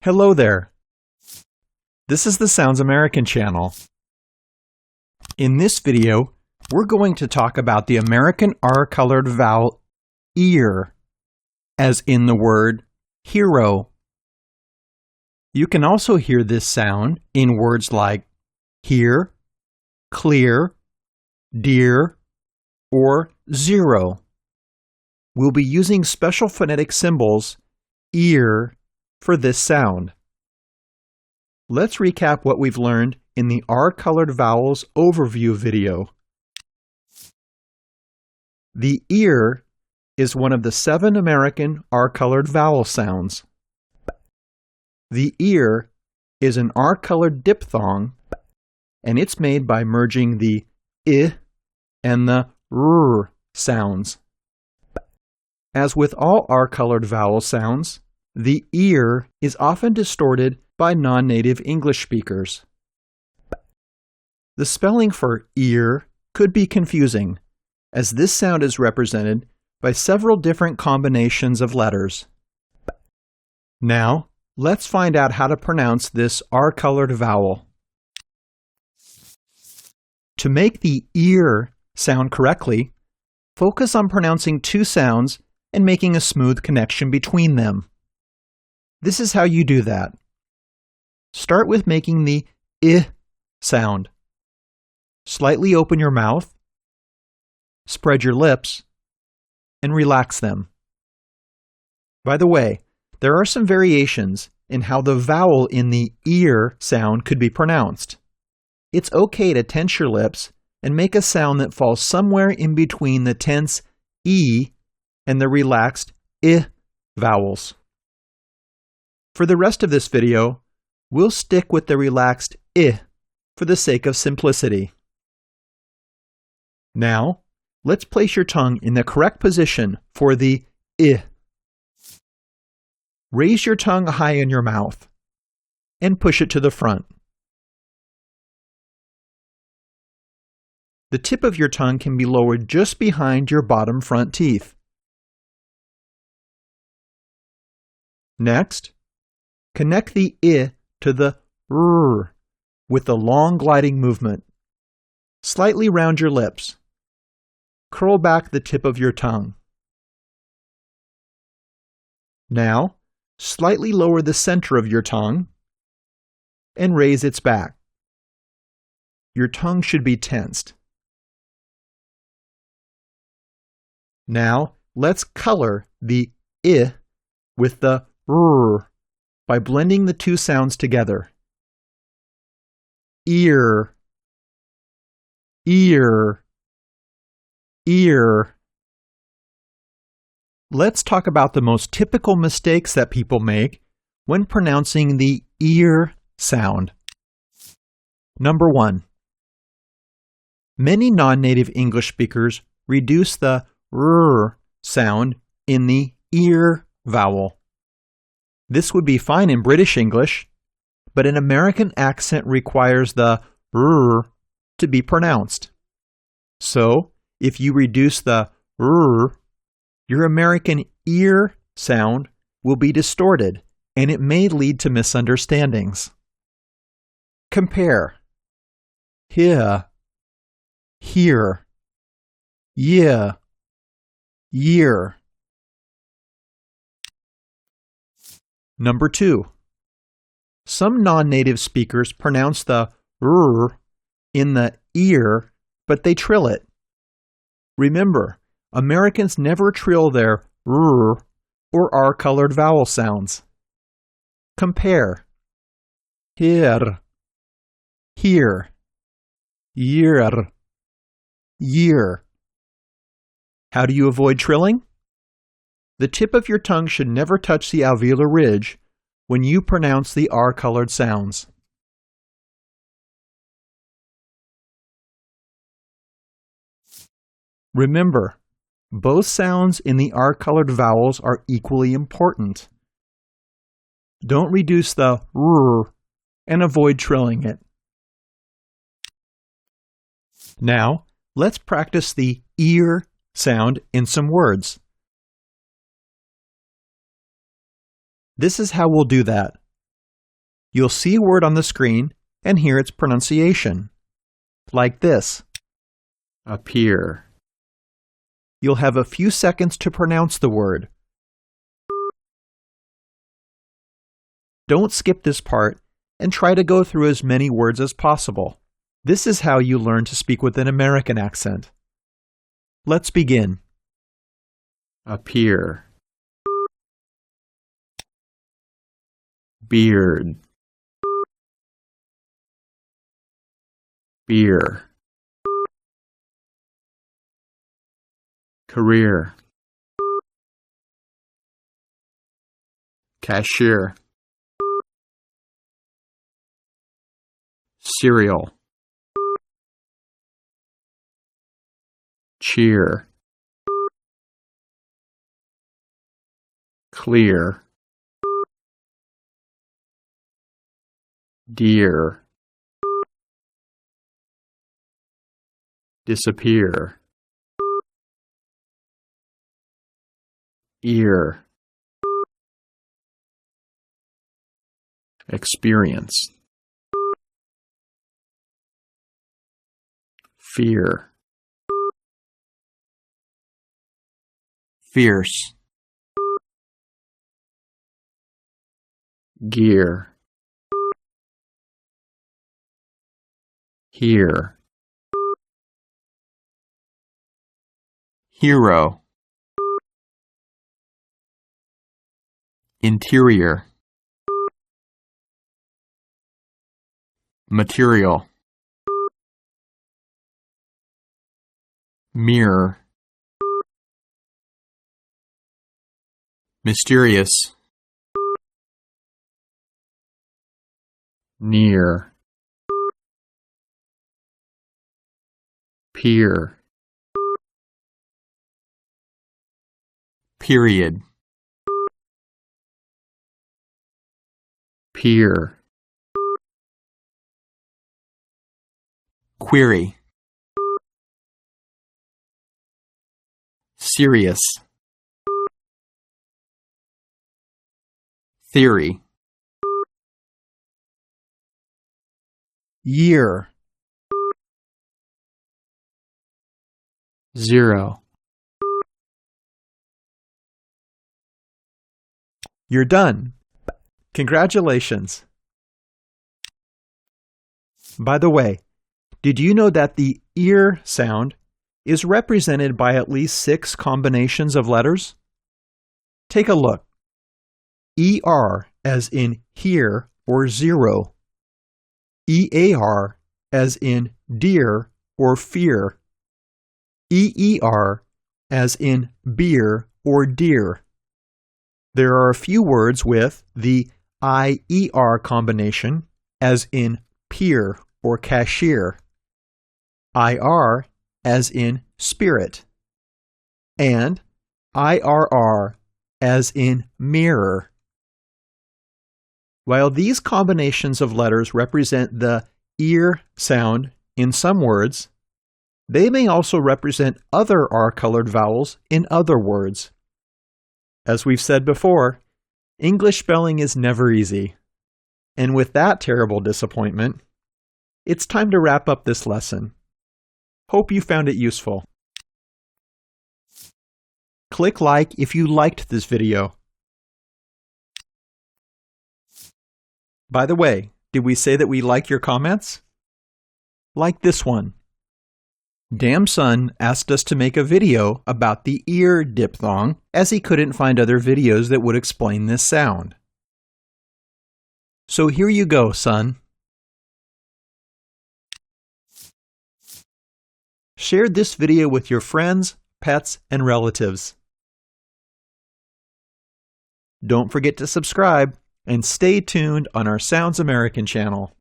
Hello there. This is the Sounds American channel. In this video, we're going to talk about the American R-colored vowel ear, as in the word hero. You can also hear this sound in words like here, clear, dear, or zero. We'll be using special phonetic symbols, ear, for this sound. Let's recap what we've learned in the R-colored vowels overview video. The ear is one of the 7 American R-colored vowel sounds. The ear is an R-colored diphthong, and it's made by merging the I and the R sounds. As with all R-colored vowel sounds, the ear is often distorted by non-native English speakers. The spelling for ear could be confusing, as this sound is represented by several different combinations of letters. Now, let's find out how to pronounce this R-colored vowel. To make the ear sound correctly, focus on pronouncing 2 sounds and making a smooth connection between them. This is how you do that. Start with making the I sound. Slightly open your mouth, spread your lips, and relax them. By the way, there are some variations in how the vowel in the ear sound could be pronounced. It's okay to tense your lips and make a sound that falls somewhere in between the tense E and the relaxed I vowels. For the rest of this video, we'll stick with the relaxed I for the sake of simplicity. Now, let's place your tongue in the correct position for the I. Raise your tongue high in your mouth and push it to the front. The tip of your tongue can be lowered just behind your bottom front teeth. Next, connect the I to the R with a long gliding movement. Slightly round your lips. Curl back the tip of your tongue. Now, slightly lower the center of your tongue and raise its back. Your tongue should be tensed. Now, let's color the I with the R by blending the 2 sounds together. Ear, ear, ear. Let's talk about the most typical mistakes that people make when pronouncing the ear sound. Number 1. Many non-native English speakers reduce the R sound in the ear vowel. This would be fine in British English, but an American accent requires the R to be pronounced. So, if you reduce the R, your American ear sound will be distorted, and it may lead to misunderstandings. Compare. Here, here, yeah, year. Number 2. Some non-native speakers pronounce the R in the ear, but they trill it. Remember, Americans never trill their R or R-colored vowel sounds. Compare. Here, here, year, year. How do you avoid trilling? The tip of your tongue should never touch the alveolar ridge when you pronounce the R-colored sounds. Remember, both sounds in the R-colored vowels are equally important. Don't reduce the R and avoid trilling it. Now, let's practice the ear sound in some words. This is how we'll do that. You'll see a word on the screen and hear its pronunciation, like this. Appear. You'll have a few seconds to pronounce the word. Don't skip this part and try to go through as many words as possible. This is how you learn to speak with an American accent. Let's begin. Appear. Beard. Beer. Career. Cashier. Cereal. Cheer. Clear. Dear. Disappear. Ear. Experience. Fear. Fierce. Gear. Here. Hero. Interior. Material. Mirror. Mysterious. Near. Peer. Period. Peer. Query. Serious. Theory. Year. Zero. You're done. Congratulations. By the way, did you know that the ear sound is represented by at least 6 combinations of letters? Take a look. ER as in here or zero. EAR as in dear or fear. EER as in beer or dear. There are a few words with the IER combination as in peer or cashier. IR as in spirit. And IRR as in mirror. While these combinations of letters represent the ear sound in some words, they may also represent other R-colored vowels in other words. As we've said before, English spelling is never easy. And with that terrible disappointment, it's time to wrap up this lesson. Hope you found it useful. Click like if you liked this video. By the way, did we say that we like your comments? Like this one. Damn Son asked us to make a video about the ear diphthong as he couldn't find other videos that would explain this sound. So here you go, son. Share this video with your friends, pets, and relatives. Don't forget to subscribe and stay tuned on our Sounds American channel.